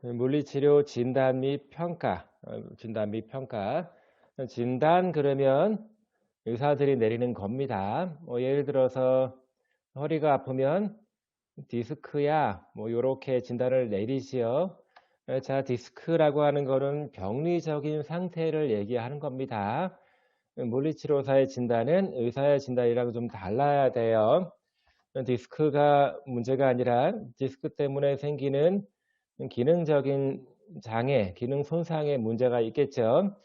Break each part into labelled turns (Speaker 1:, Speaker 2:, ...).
Speaker 1: 물리치료 진단 및 평가, 진단 및 평가. 진단 그러면 의사들이 내리는 겁니다. 뭐 예를 들어서 허리가 아프면 디스크야 뭐 요렇게 진단을 내리지요. 자, 디스크라고 하는 거는 병리적인 상태를 얘기하는 겁니다. 물리치료사의 진단은 의사의 진단이랑 좀 달라야 돼요. 디스크가 문제가 아니라 디스크 때문에 생기는 기능적인 장애, 기능 손상에 문제가 있겠죠.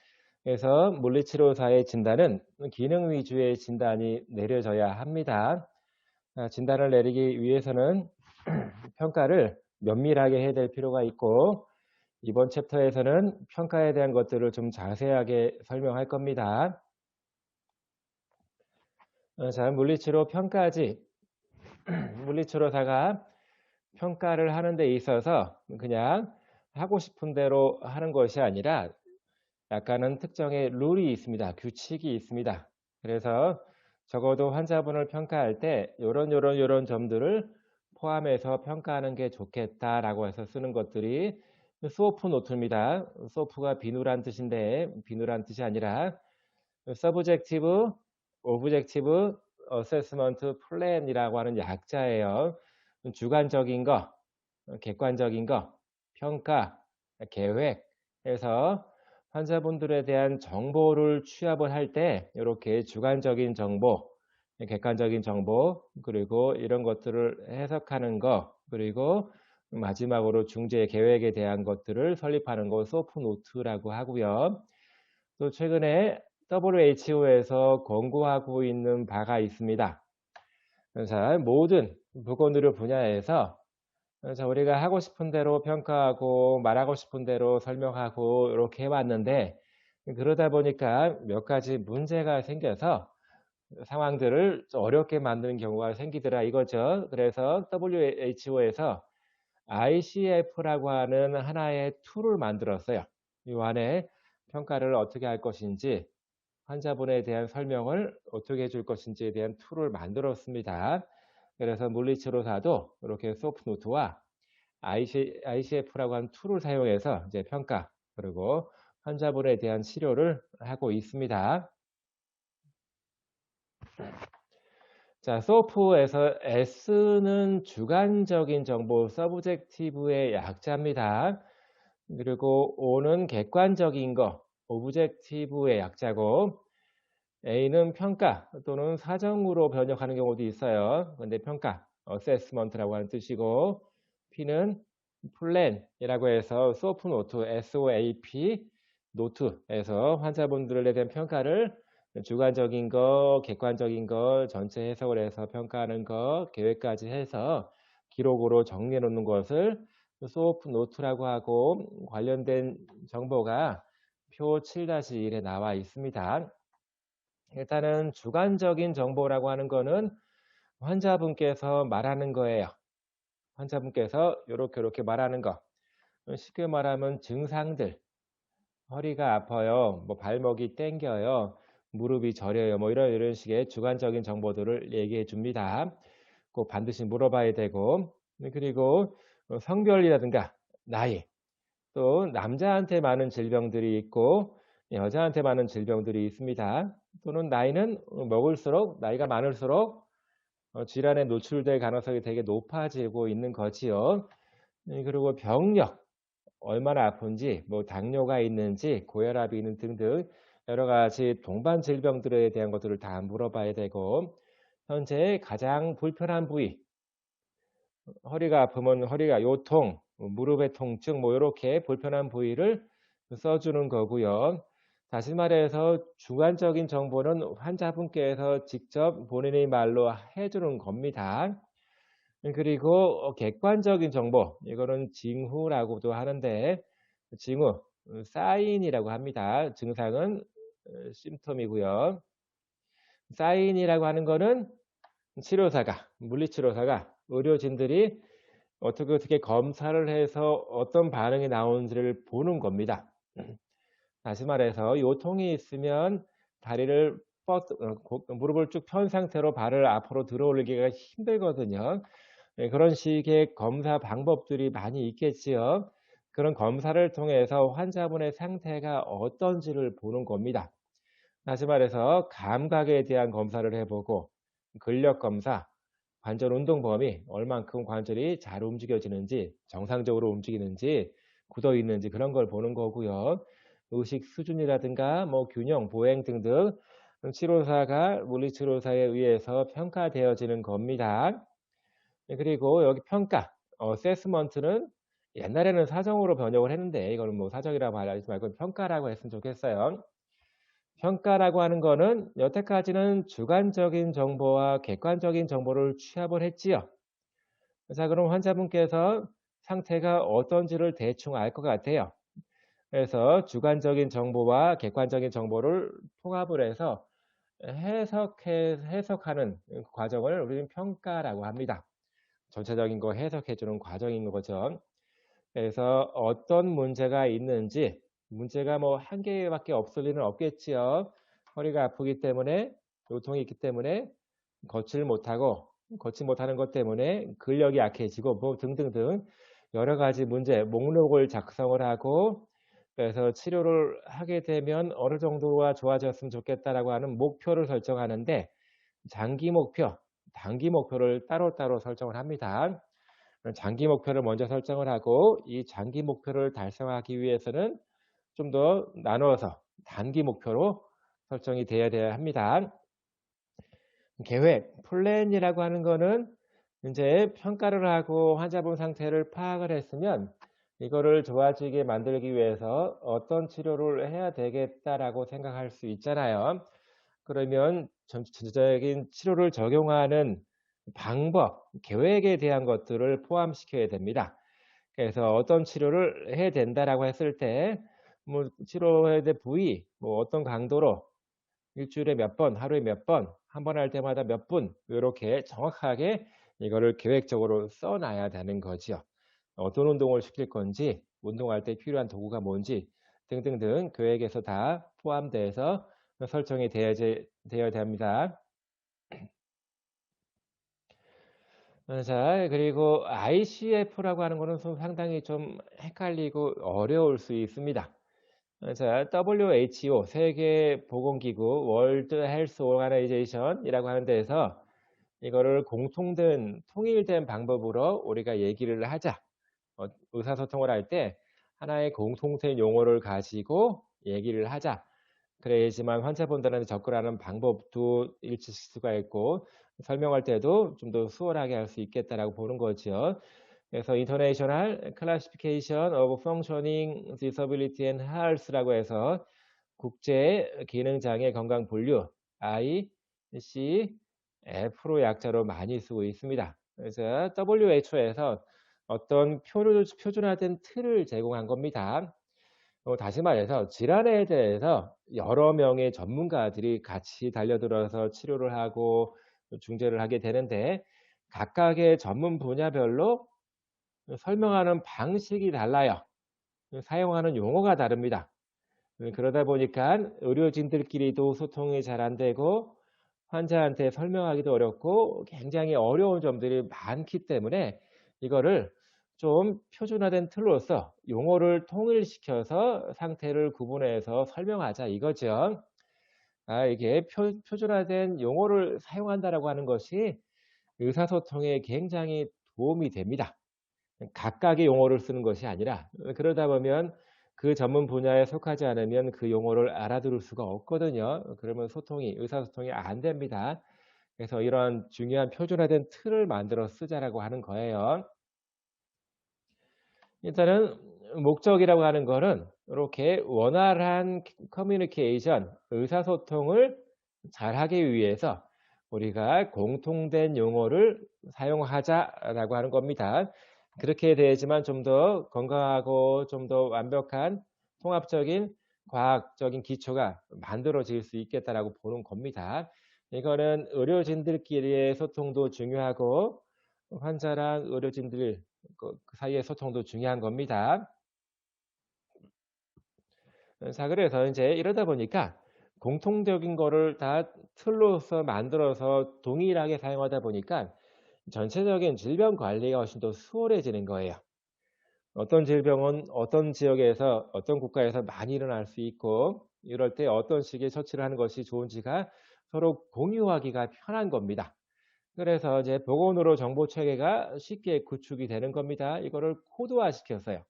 Speaker 1: 그래서 물리치료사의 진단은 기능 위주의 진단이 내려져야 합니다. 진단을 내리기 위해서는 평가를 면밀하게 해야 될 필요가 있고, 이번 챕터에서는 평가에 대한 것들을 좀 자세하게 설명할 겁니다. 자, 물리치료 평가지. 물리치료사가 평가를 하는 데 있어서 그냥 하고 싶은 대로 하는 것이 아니라 약간은 특정의 룰이 있습니다. 규칙이 있습니다. 그래서 적어도 환자분을 평가할 때 요런 점들을 포함해서 평가하는 게 좋겠다라고 해서 쓰는 것들이 소프 노트입니다. 소프가 비누란 뜻인데 비누란 뜻이 아니라 서브젝티브, 오브젝티브 어세스먼트 플랜이라고 하는 약자예요. 주관적인 거, 객관적인 거, 평가, 계획 해서 환자분들에 대한 정보를 취합을 할 때 이렇게 주관적인 정보, 객관적인 정보, 그리고 이런 것들을 해석하는 거, 그리고 마지막으로 중재 계획에 대한 것들을 설립하는 거 소프 노트라고 하고요. 또 최근에 WHO에서 권고하고 있는 바가 있습니다. 자, 모든 보건의료 분야에서 자, 우리가 하고 싶은 대로 평가하고 말하고 싶은 대로 설명하고 이렇게 해왔는데 그러다 보니까 몇 가지 문제가 생겨서 상황들을 좀 어렵게 만드는 경우가 생기더라 이거죠. 그래서 WHO에서 ICF라고 하는 하나의 툴을 만들었어요. 이 안에 평가를 어떻게 할 것인지 환자분에 대한 설명을 어떻게 해줄 것인지에 대한 툴을 만들었습니다. 그래서 물리치료사도 이렇게 소프트노트와 ICF라고 하는 툴을 사용해서 이제 평가 그리고 환자분에 대한 치료를 하고 있습니다. 자, 소프에서 S는 주관적인 정보, 서브젝티브의 약자입니다. 그리고 O는 객관적인 거, 오브젝티브의 약자고 A는 평가 또는 사정으로 번역하는 경우도 있어요. 근데 평가, 어세스먼트라고 하는 뜻이고 P는 플랜이라고 해서 소프 노트, SOAP 노트에서 환자분들에 대한 평가를 주관적인 거, 객관적인 거 전체 해석을 해서 평가하는 거, 계획까지 해서 기록으로 정리해 놓는 것을 소프 노트라고 하고 관련된 정보가 표 7-1에 나와 있습니다. 일단은 주관적인 정보라고 하는 거는 환자분께서 말하는 거예요. 환자분께서 이렇게 말하는 거. 쉽게 말하면 증상들, 허리가 아파요, 뭐 발목이 땡겨요, 무릎이 저려요, 뭐 이런 식의 주관적인 정보들을 얘기해 줍니다. 꼭 반드시 물어봐야 되고, 그리고 성별이라든가 나이, 또 남자한테 많은 질병들이 있고 여자한테 많은 질병들이 있습니다. 또는 나이는 먹을수록 나이가 많을수록 질환에 노출될 가능성이 되게 높아지고 있는 거지요. 그리고 병력, 얼마나 아픈지, 뭐 당뇨가 있는지, 고혈압이 있는 등등 여러 가지 동반 질병들에 대한 것들을 다 물어봐야 되고 현재 가장 불편한 부위, 허리가 아프면 허리가 요통, 무릎의 통증 뭐 이렇게 불편한 부위를 써주는 거고요. 다시 말해서 주관적인 정보는 환자분께서 직접 본인의 말로 해주는 겁니다. 그리고 객관적인 정보, 이거는 징후라고도 하는데 징후, 사인이라고 합니다. 증상은 심텀이고요. 사인이라고 하는 거는 치료사가, 물리치료사가, 의료진들이 어떻게 검사를 해서 어떤 반응이 나오는지를 보는 겁니다. 다시 말해서 요통이 있으면 다리를 무릎을 쭉 편 상태로 발을 앞으로 들어 올리기가 힘들거든요. 그런 식의 검사 방법들이 많이 있겠지요. 그런 검사를 통해서 환자분의 상태가 어떤지를 보는 겁니다. 다시 말해서 감각에 대한 검사를 해보고 근력 검사, 관절 운동 범위, 얼만큼 관절이 잘 움직여지는지, 정상적으로 움직이는지, 굳어 있는지 그런 걸 보는 거고요. 의식 수준이라든가 뭐 균형, 보행 등등 치료사가 물리치료사에 의해서 평가되어지는 겁니다. 네, 그리고 여기 평가, 어세스먼트는 옛날에는 사정으로 번역을 했는데 이거는 뭐 사정이라고 하지 말고 평가라고 했으면 좋겠어요. 평가라고 하는 거는 여태까지는 주관적인 정보와 객관적인 정보를 취합을 했지요. 자, 그럼 환자분께서 상태가 어떤지를 대충 알 것 같아요. 그래서 주관적인 정보와 객관적인 정보를 통합을 해서 해석하는 과정을 우리는 평가라고 합니다. 전체적인 거 해석해 주는 과정인 거죠. 그래서 어떤 문제가 있는지, 문제가 뭐 한 개밖에 없을 리는 없겠지요. 허리가 아프기 때문에, 요통이 있기 때문에 걷지 못하는 것 때문에 근력이 약해지고 뭐 등등등 여러 가지 문제, 목록을 작성을 하고 그래서 치료를 하게 되면 어느 정도가 좋아졌으면 좋겠다라고 하는 목표를 설정하는데 장기 목표, 단기 목표를 따로따로 설정을 합니다. 장기 목표를 먼저 설정을 하고 이 장기 목표를 달성하기 위해서는 좀 더 나누어서 단기 목표로 설정이 되어야 합니다. 계획, 플랜이라고 하는 거는 이제 평가를 하고 환자분 상태를 파악을 했으면 이거를 좋아지게 만들기 위해서 어떤 치료를 해야 되겠다라고 생각할 수 있잖아요. 그러면 전체적인 치료를 적용하는 방법, 계획에 대한 것들을 포함시켜야 됩니다. 그래서 어떤 치료를 해야 된다라고 했을 때, 뭐 치료해야 될 부위, 뭐 어떤 강도로 일주일에 몇 번, 하루에 몇 번, 한 번 할 때마다 몇 분, 요렇게 정확하게 이거를 계획적으로 써 놔야 되는 거지요. 어떤 운동을 시킬 건지, 운동할 때 필요한 도구가 뭔지 등등등 계획에서 다 포함돼서 설정이 되어야 됩니다. 자, 그리고 ICF라고 하는 거는 상당히 좀 헷갈리고 어려울 수 있습니다. 자, WHO 세계보건기구 월드 헬스 오가나이제이션이라고 하는 데에서 이거를 공통된 통일된 방법으로 우리가 얘기를 하자. 의사소통을 할 때 하나의 공통된 용어를 가지고 얘기를 하자. 그래야지만 환자분들한테 접근하는 방법도 일치시킬 수가 있고 설명할 때도 좀 더 수월하게 할 수 있겠다라고 보는 거죠. 그래서 International Classification of Functioning Disability and Health라고 해서 국제 기능장애 건강 분류 ICF로 약자로 많이 쓰고 있습니다. 그래서 WHO에서 어떤 표준화된 틀을 제공한 겁니다. 다시 말해서 질환에 대해서 여러 명의 전문가들이 같이 달려들어서 치료를 하고 중재를 하게 되는데 각각의 전문 분야별로 설명하는 방식이 달라요. 사용하는 용어가 다릅니다. 그러다 보니까 의료진들끼리도 소통이 잘 안 되고 환자한테 설명하기도 어렵고 굉장히 어려운 점들이 많기 때문에 이거를 좀 표준화된 틀로서 용어를 통일시켜서 상태를 구분해서 설명하자 이거죠. 이게 표준화된 용어를 사용한다라고 하는 것이 의사소통에 굉장히 도움이 됩니다. 각각의 용어를 쓰는 것이 아니라 그러다 보면 그 전문 분야에 속하지 않으면 그 용어를 알아들을 수가 없거든요. 그러면 의사소통이 안 됩니다. 그래서 이런 중요한 표준화된 틀을 만들어 쓰자라고 하는 거예요. 일단은 목적이라고 하는 거는 이렇게 원활한 커뮤니케이션, 의사소통을 잘하기 위해서 우리가 공통된 용어를 사용하자라고 하는 겁니다. 그렇게 돼야지만 좀 더 건강하고 좀 더 완벽한 통합적인 과학적인 기초가 만들어질 수 있겠다라고 보는 겁니다. 이거는 의료진들끼리의 소통도 중요하고 환자랑 의료진들 그 사이의 소통도 중요한 겁니다. 자, 그래서 이제 이러다 보니까 공통적인 거를 다 틀로서 만들어서 동일하게 사용하다 보니까 전체적인 질병 관리가 훨씬 더 수월해지는 거예요. 어떤 질병은 어떤 지역에서 어떤 국가에서 많이 일어날 수 있고 이럴 때 어떤 식의 처치를 하는 것이 좋은지가 서로 공유하기가 편한 겁니다. 그래서 이제 보건의료 정보 체계가 쉽게 구축이 되는 겁니다. 이거를 코드화시켰어요.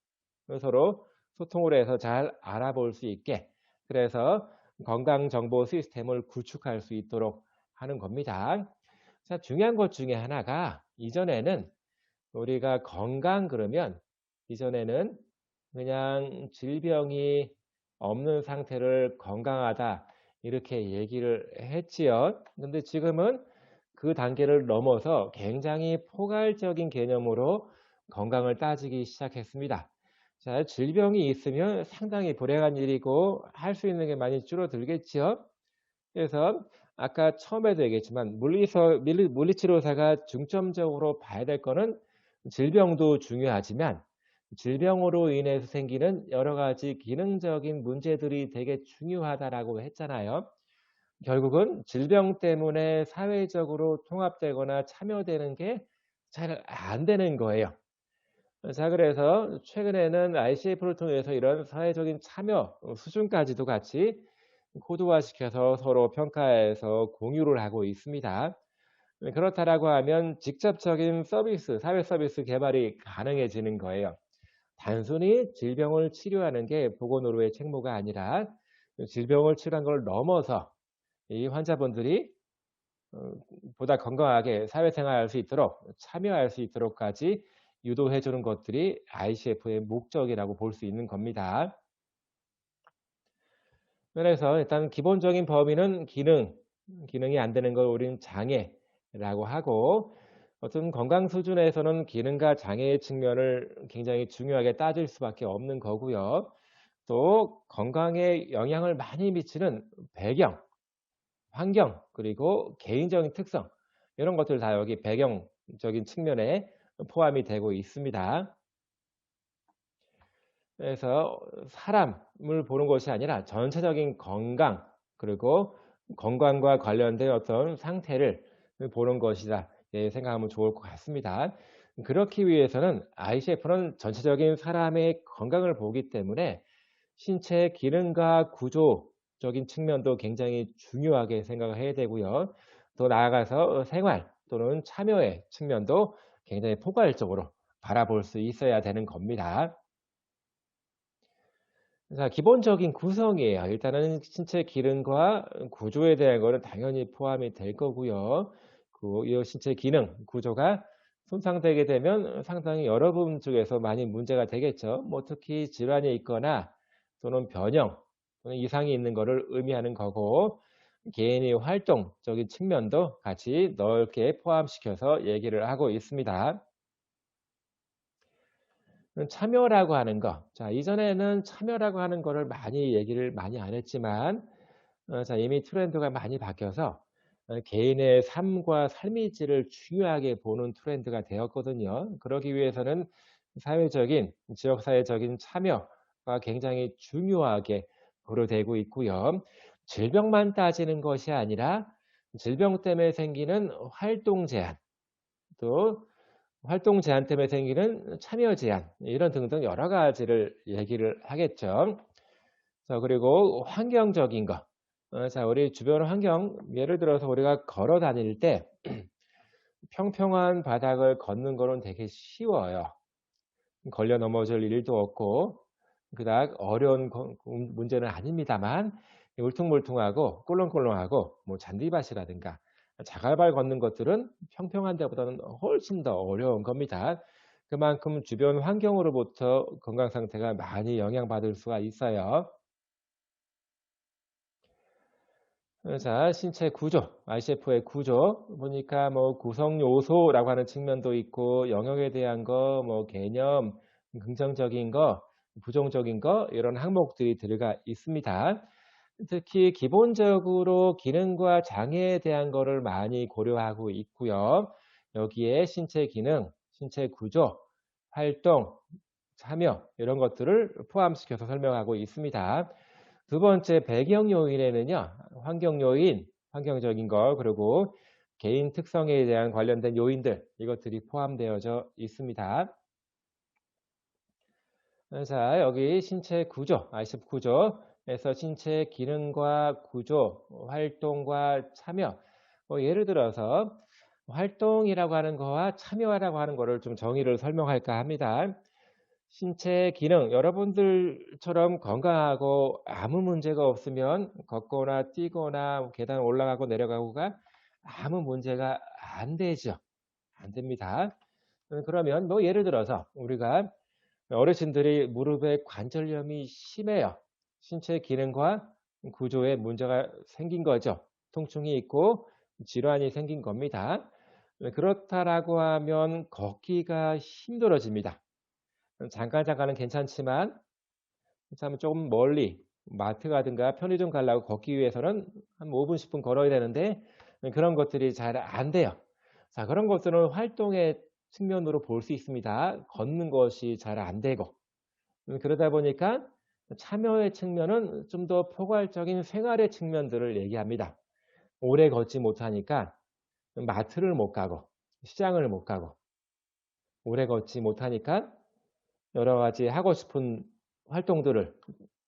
Speaker 1: 서로 소통을 해서 잘 알아볼 수 있게 그래서 건강 정보 시스템을 구축할 수 있도록 하는 겁니다. 자, 중요한 것 중에 하나가 이전에는 우리가 건강 그러면 이전에는 그냥 질병이 없는 상태를 건강하다 이렇게 얘기를 했지요. 근데 지금은 그 단계를 넘어서 굉장히 포괄적인 개념으로 건강을 따지기 시작했습니다. 자, 질병이 있으면 상당히 불행한 일이고 할 수 있는 게 많이 줄어들겠지요. 그래서 아까 처음에도 얘기했지만 물리치료사가 중점적으로 봐야 될 거는 질병도 중요하지만 질병으로 인해서 생기는 여러 가지 기능적인 문제들이 되게 중요하다라고 했잖아요. 결국은 질병 때문에 사회적으로 통합되거나 참여되는 게 잘 안 되는 거예요. 자, 그래서 최근에는 ICF를 통해서 이런 사회적인 참여 수준까지도 같이 코드화시켜서 서로 평가해서 공유를 하고 있습니다. 그렇다라고 하면 직접적인 서비스, 사회 서비스 개발이 가능해지는 거예요. 단순히 질병을 치료하는 게 보건의료의 책무가 아니라 질병을 치료한 걸 넘어서 이 환자분들이 어 보다 건강하게 사회생활할 수 있도록 참여할 수 있도록까지 유도해 주는 것들이 ICF의 목적이라고 볼 수 있는 겁니다. 그래서 일단 기본적인 범위는 기능이 안 되는 걸 우리는 장애라고 하고 어떤 건강 수준에서는 기능과 장애의 측면을 굉장히 중요하게 따질 수밖에 없는 거고요. 또 건강에 영향을 많이 미치는 배경, 환경, 그리고 개인적인 특성 이런 것들 다 여기 배경적인 측면에 포함이 되고 있습니다. 그래서 사람을 보는 것이 아니라 전체적인 건강, 그리고 건강과 관련된 어떤 상태를 보는 것이다. 예, 생각하면 좋을 것 같습니다. 그렇기 위해서는 ICF는 전체적인 사람의 건강을 보기 때문에 신체 기능과 구조적인 측면도 굉장히 중요하게 생각을 해야 되고요. 또 나아가서 생활 또는 참여의 측면도 굉장히 포괄적으로 바라볼 수 있어야 되는 겁니다. 자, 기본적인 구성이에요. 일단은 신체 기능과 구조에 대한 거는 당연히 포함이 될 거고요. 이 신체 기능, 구조가 손상되게 되면 상당히 여러 부분 쪽에서 많이 문제가 되겠죠. 뭐 특히 질환이 있거나 또는 변형 또는 이상이 있는 거를 의미하는 거고 개인의 활동적인 측면도 같이 넓게 포함시켜서 얘기를 하고 있습니다. 참여라고 하는 거. 자, 이전에는 참여라고 하는 거를 많이 얘기를 많이 안 했지만 자, 이미 트렌드가 많이 바뀌어서 개인의 삶과 삶의 질을 중요하게 보는 트렌드가 되었거든요. 그러기 위해서는 사회적인, 지역사회적인 참여가 굉장히 중요하게 고려되고 있고요. 질병만 따지는 것이 아니라 질병 때문에 생기는 활동 제한, 또 활동 제한 때문에 생기는 참여 제한 이런 등등 여러 가지를 얘기를 하겠죠. 자, 그리고 환경적인 거. 자, 우리 주변 환경 예를 들어서 우리가 걸어 다닐 때 평평한 바닥을 걷는 거는 되게 쉬워요. 걸려 넘어질 일도 없고 그닥 어려운 문제는 아닙니다만 울퉁불퉁하고 꿀렁꿀렁하고 뭐 잔디밭이라든가 자갈발 걷는 것들은 평평한 데보다는 훨씬 더 어려운 겁니다. 그만큼 주변 환경으로부터 건강 상태가 많이 영향받을 수가 있어요. 자, 신체 구조, ICF의 구조 보니까 뭐 구성 요소라고 하는 측면도 있고 영역에 대한 거, 뭐 개념, 긍정적인 거, 부정적인 거 이런 항목들이 들어가 있습니다. 특히 기본적으로 기능과 장애에 대한 거를 많이 고려하고 있고요. 여기에 신체 기능, 신체 구조, 활동, 참여 이런 것들을 포함시켜서 설명하고 있습니다. 두 번째 배경 요인에는요. 환경 요인, 환경적인 거 그리고 개인 특성에 대한 관련된 요인들 이것들이 포함되어져 있습니다. 자, 여기 신체 구조, ICF 구조에서 신체 기능과 구조, 활동과 참여. 예를 들어서 활동이라고 하는 거와 참여라고 하는 거를 좀 정의를 설명할까 합니다. 신체 기능, 여러분들처럼 건강하고 아무 문제가 없으면 걷거나 뛰거나 계단 올라가고 내려가고가 아무 문제가 안 되죠. 안 됩니다. 그러면 예를 들어서 우리가 어르신들이 무릎에 관절염이 심해요. 신체 기능과 구조에 문제가 생긴 거죠. 통증이 있고 질환이 생긴 겁니다. 그렇다라고 하면 걷기가 힘들어집니다. 잠깐은 괜찮지만 참 조금 멀리 마트 가든가 편의점 가려고 걷기 위해서는 한 5분, 10분 걸어야 되는데 그런 것들이 잘 안 돼요. 자, 그런 것들은 활동의 측면으로 볼 수 있습니다. 걷는 것이 잘 안 되고. 그러다 보니까 참여의 측면은 좀 더 포괄적인 생활의 측면들을 얘기합니다. 오래 걷지 못하니까 마트를 못 가고 시장을 못 가고 오래 걷지 못하니까 여러 가지 하고 싶은 활동들을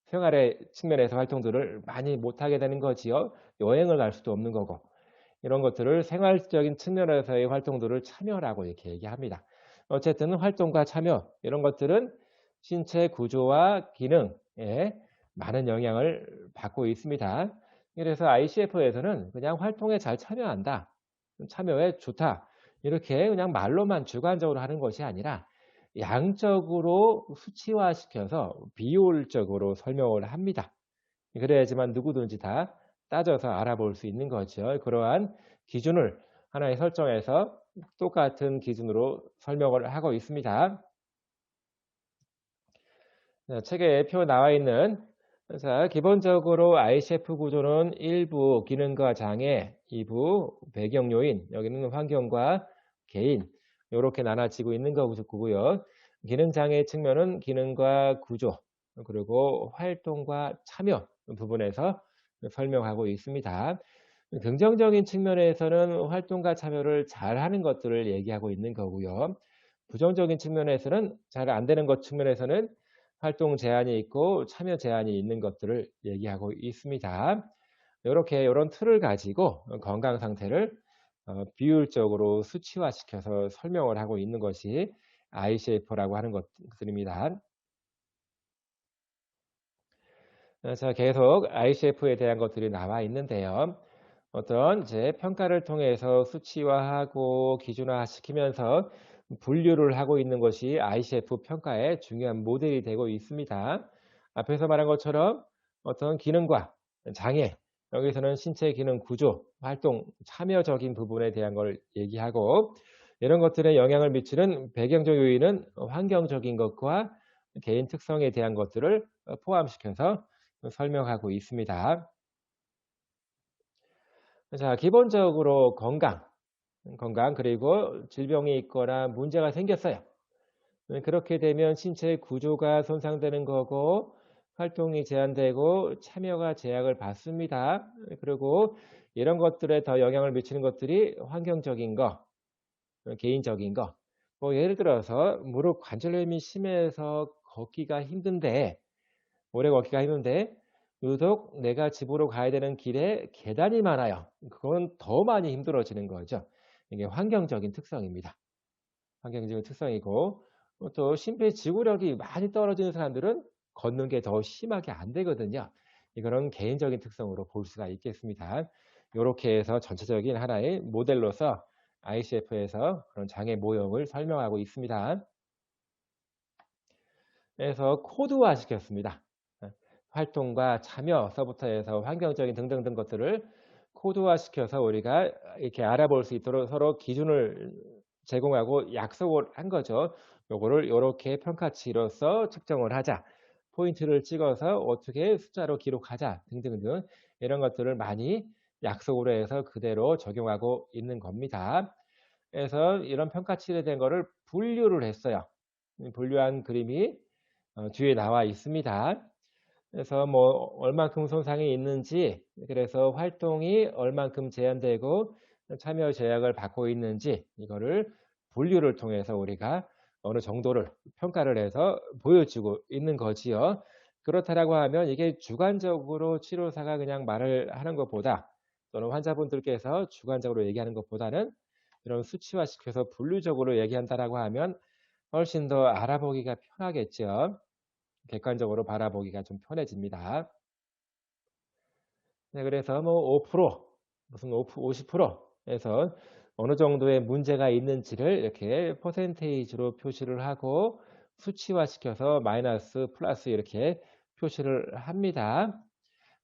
Speaker 1: 생활의 측면에서 활동들을 많이 못하게 되는 거지요. 여행을 갈 수도 없는 거고 이런 것들을 생활적인 측면에서의 활동들을 참여라고 이렇게 얘기합니다. 어쨌든 활동과 참여 이런 것들은 신체 구조와 기능에 많은 영향을 받고 있습니다. 그래서 ICF에서는 그냥 활동에 잘 참여한다, 참여에 좋다 이렇게 그냥 말로만 주관적으로 하는 것이 아니라 양적으로 수치화시켜서 비효율적으로 설명을 합니다. 그래야지만 누구든지 다 따져서 알아볼 수 있는 거죠. 그러한 기준을 하나의 설정해서 똑같은 기준으로 설명을 하고 있습니다. 자, 책에 표 나와 있는 자, 기본적으로 ICF 구조는 1부 기능과 장애, 2부 배경 요인, 여기는 환경과 개인 이렇게 나눠지고 있는 거고요. 기능 장애 측면은 기능과 구조, 그리고 활동과 참여 부분에서 설명하고 있습니다. 긍정적인 측면에서는 활동과 참여를 잘하는 것들을 얘기하고 있는 거고요. 부정적인 측면에서는 잘 안 되는 것 측면에서는 활동 제한이 있고 참여 제한이 있는 것들을 얘기하고 있습니다. 이렇게 이런 틀을 가지고 건강 상태를 비율적으로 수치화시켜서 설명을 하고 있는 것이 ICF라고 하는 것들입니다. 자, 계속 ICF에 대한 것들이 나와 있는데요. 어떤 이제 평가를 통해서 수치화하고 기준화시키면서 분류를 하고 있는 것이 ICF 평가의 중요한 모델이 되고 있습니다. 앞에서 말한 것처럼 어떤 기능과 장애, 여기서는 신체 기능 구조, 활동, 참여적인 부분에 대한 걸 얘기하고 이런 것들에 영향을 미치는 배경적 요인은 환경적인 것과 개인 특성에 대한 것들을 포함시켜서 설명하고 있습니다. 자, 기본적으로 건강 그리고 질병이 있거나 문제가 생겼어요. 그렇게 되면 신체 구조가 손상되는 거고 활동이 제한되고 참여가 제약을 받습니다. 그리고 이런 것들에 더 영향을 미치는 것들이 환경적인 거, 개인적인 거. 예를 들어서 무릎 관절염이 심해서 오래 걷기가 힘든데 유독 내가 집으로 가야 되는 길에 계단이 많아요. 그건 더 많이 힘들어지는 거죠. 이게 환경적인 특성입니다. 환경적인 특성이고 또 심폐지구력이 많이 떨어지는 사람들은 걷는 게 더 심하게 안 되거든요. 이거는 개인적인 특성으로 볼 수가 있겠습니다. 이렇게 해서 전체적인 하나의 모델로서 ICF에서 그런 장애 모형을 설명하고 있습니다. 그래서 코드화 시켰습니다. 활동과 참여서부터 해서 환경적인 등등등 것들을 코드화 시켜서 우리가 이렇게 알아볼 수 있도록 서로 기준을 제공하고 약속을 한 거죠. 요거를 이렇게 평가치로서 측정을 하자. 포인트를 찍어서 어떻게 숫자로 기록하자 등등등 이런 것들을 많이 약속으로 해서 그대로 적용하고 있는 겁니다. 그래서 이런 평가치에 대한 거를 분류를 했어요. 분류한 그림이 뒤에 나와 있습니다. 그래서 얼만큼 손상이 있는지, 그래서 활동이 얼만큼 제한되고 참여 제약을 받고 있는지 이거를 분류를 통해서 우리가 어느 정도를 평가를 해서 보여주고 있는 거지요. 그렇다라고 하면 이게 주관적으로 치료사가 그냥 말을 하는 것보다 또는 환자분들께서 주관적으로 얘기하는 것보다는 이런 수치화시켜서 분류적으로 얘기한다라고 하면 훨씬 더 알아보기가 편하겠죠. 객관적으로 바라보기가 좀 편해집니다. 네, 그래서 뭐 5% 무슨 50%에서 어느 정도의 문제가 있는지를 이렇게 퍼센테이지로 표시를 하고 수치화시켜서 마이너스, 플러스 이렇게 표시를 합니다.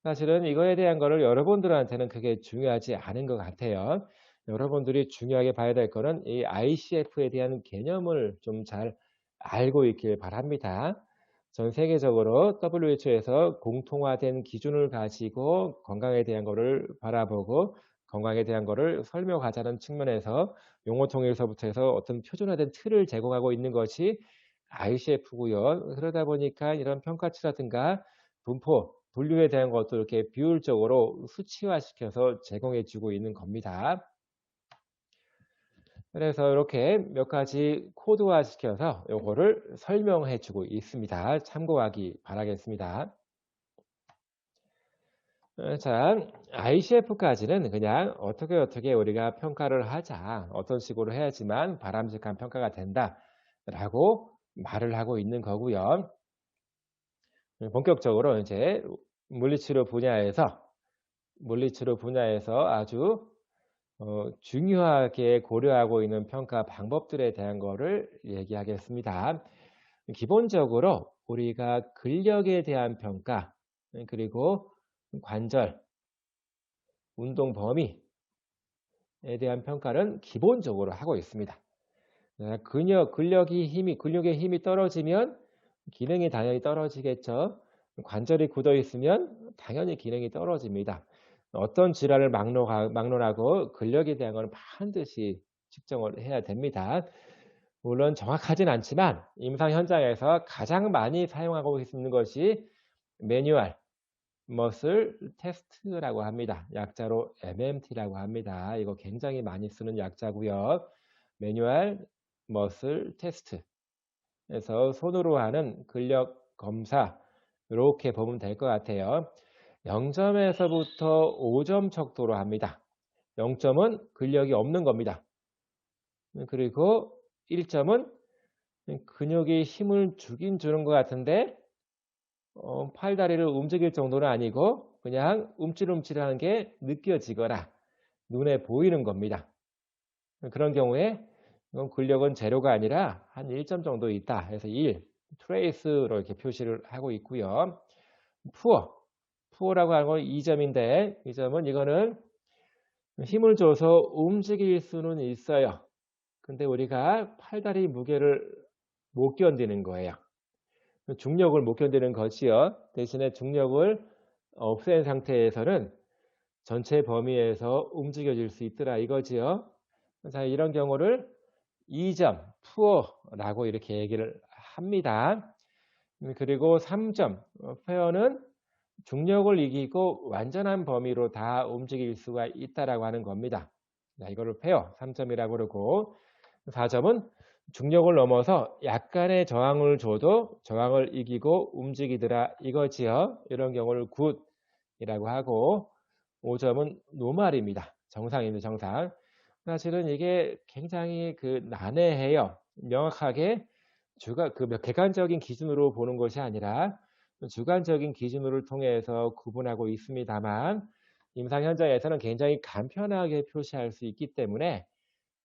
Speaker 1: 사실은 이거에 대한 거를 여러분들한테는 그게 중요하지 않은 것 같아요. 여러분들이 중요하게 봐야 될 거는 이 ICF에 대한 개념을 좀 잘 알고 있길 바랍니다. 전 세계적으로 WHO에서 공통화된 기준을 가지고 건강에 대한 거를 바라보고 건강에 대한 거를 설명하자는 측면에서 용어 통일서부터 해서 어떤 표준화된 틀을 제공하고 있는 것이 ICF고요. 그러다 보니까 이런 평가치라든가 분포, 분류에 대한 것도 이렇게 비율적으로 수치화시켜서 제공해 주고 있는 겁니다. 그래서 이렇게 몇 가지 코드화시켜서 요거를 설명해 주고 있습니다. 참고하기 바라겠습니다. 자, ICF까지는 그냥 어떻게 우리가 평가를 하자. 어떤 식으로 해야지만 바람직한 평가가 된다라고 말을 하고 있는 거고요. 본격적으로 이제 물리치료 분야에서 아주 중요하게 고려하고 있는 평가 방법들에 대한 거를 얘기하겠습니다. 기본적으로 우리가 근력에 대한 평가, 그리고 관절, 운동 범위에 대한 평가는 기본적으로 하고 있습니다. 근력의 힘이 떨어지면 기능이 당연히 떨어지겠죠. 관절이 굳어 있으면 당연히 기능이 떨어집니다. 어떤 질환을 막론하고 근력에 대한 것은 반드시 측정을 해야 됩니다. 물론 정확하진 않지만 임상 현장에서 가장 많이 사용하고 있는 것이 매뉴얼 머슬 테스트라고 합니다. 약자로 MMT라고 합니다. 이거 굉장히 많이 쓰는 약자고요. 매뉴얼 머슬 테스트. 그래서 손으로 하는 근력 검사 이렇게 보면 될 것 같아요. 0점에서부터 5점 척도로 합니다. 0점은 근력이 없는 겁니다. 그리고 1점은 근육이 힘을 주긴 주는 것 같은데 팔다리를 움직일 정도는 아니고 그냥 움찔움찔하는 게 느껴지거나 눈에 보이는 겁니다. 그런 경우에 근력은 제로가 아니라 한 1점 정도 있다 해서 1, 트레이스로 이렇게 표시를 하고 있고요. 푸어라고 하는 건 2점인데 2점은 이거는 힘을 줘서 움직일 수는 있어요. 근데 우리가 팔다리 무게를 못 견디는 거예요. 중력을 못 견디는 거지요. 대신에 중력을 없앤 상태에서는 전체 범위에서 움직여질 수 있더라 이거지요. 자, 이런 경우를 2점, 푸어라고 이렇게 얘기를 합니다. 그리고 3점, 페어는 중력을 이기고 완전한 범위로 다 움직일 수가 있다라고 하는 겁니다. 자, 이거를 페어 3점이라고 그러고 4점은 중력을 넘어서 약간의 저항을 줘도 저항을 이기고 움직이더라 이거지요. 이런 경우를 굿이라고 하고 5점은 노말입니다. 정상입니다. 정상. 사실은 이게 굉장히 난해해요. 명확하게 객관적인 기준으로 보는 것이 아니라 주관적인 기준을 통해서 구분하고 있습니다만 임상 현장에서는 굉장히 간편하게 표시할 수 있기 때문에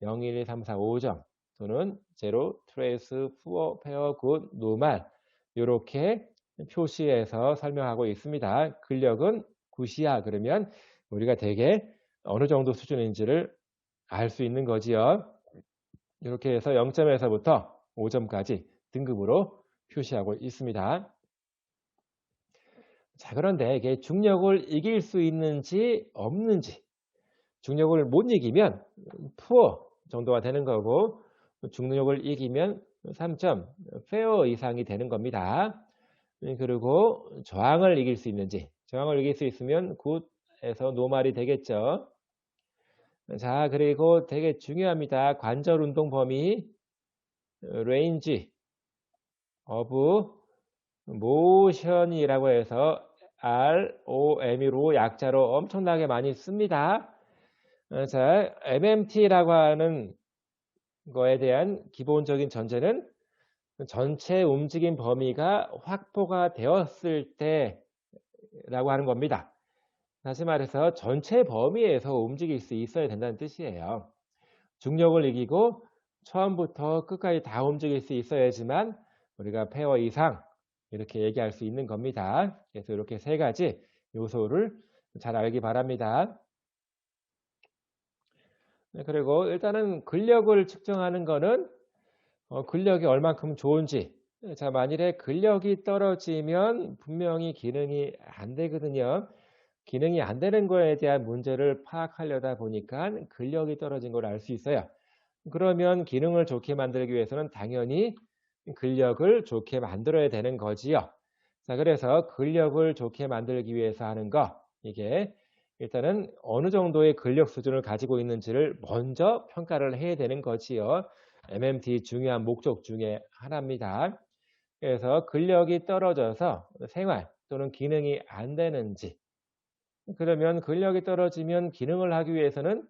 Speaker 1: 0, 1, 2, 3, 4, 5점 또는 제로, 트레이스, 푸어, 페어, 굿, 노말 이렇게 표시해서 설명하고 있습니다. 근력은 굿이야 그러면 우리가 대개 어느 정도 수준인지를 알 수 있는 거지요. 이렇게 해서 0점에서부터 5점까지 등급으로 표시하고 있습니다. 자, 그런데 이게 중력을 이길 수 있는지 없는지 중력을 못 이기면 푸어 정도가 되는 거고 중력을 이기면 3점 페어 이상이 되는 겁니다. 그리고 저항을 이길 수 있는지 저항을 이길 수 있으면 굿에서 노말이 되겠죠. 자, 그리고 되게 중요합니다. 관절 운동 범위 range of motion이라고 해서 ROM으로 약자로 엄청나게 많이 씁니다. 자, MMT라고 하는 거에 대한 기본적인 전제는 전체 움직임 범위가 확보가 되었을 때라고 하는 겁니다. 다시 말해서 전체 범위에서 움직일 수 있어야 된다는 뜻이에요. 중력을 이기고 처음부터 끝까지 다 움직일 수 있어야지만 우리가 페어 이상 이렇게 얘기할 수 있는 겁니다. 그래서 이렇게 세 가지 요소를 잘 알기 바랍니다. 네, 그리고 일단은 근력을 측정하는 거는 근력이 얼만큼 좋은지. 자, 만일에 근력이 떨어지면 분명히 기능이 안 되거든요. 기능이 안 되는 거에 대한 문제를 파악하려다 보니까 근력이 떨어진 걸 알 수 있어요. 그러면 기능을 좋게 만들기 위해서는 당연히 근력을 좋게 만들어야 되는 거지요. 자, 그래서 근력을 좋게 만들기 위해서 하는 거, 이게 일단은 어느 정도의 근력 수준을 가지고 있는지를 먼저 평가를 해야 되는 거지요. MMT 중요한 목적 중에 하나입니다. 그래서 근력이 떨어져서 생활 또는 기능이 안 되는지, 그러면 근력이 떨어지면 기능을 하기 위해서는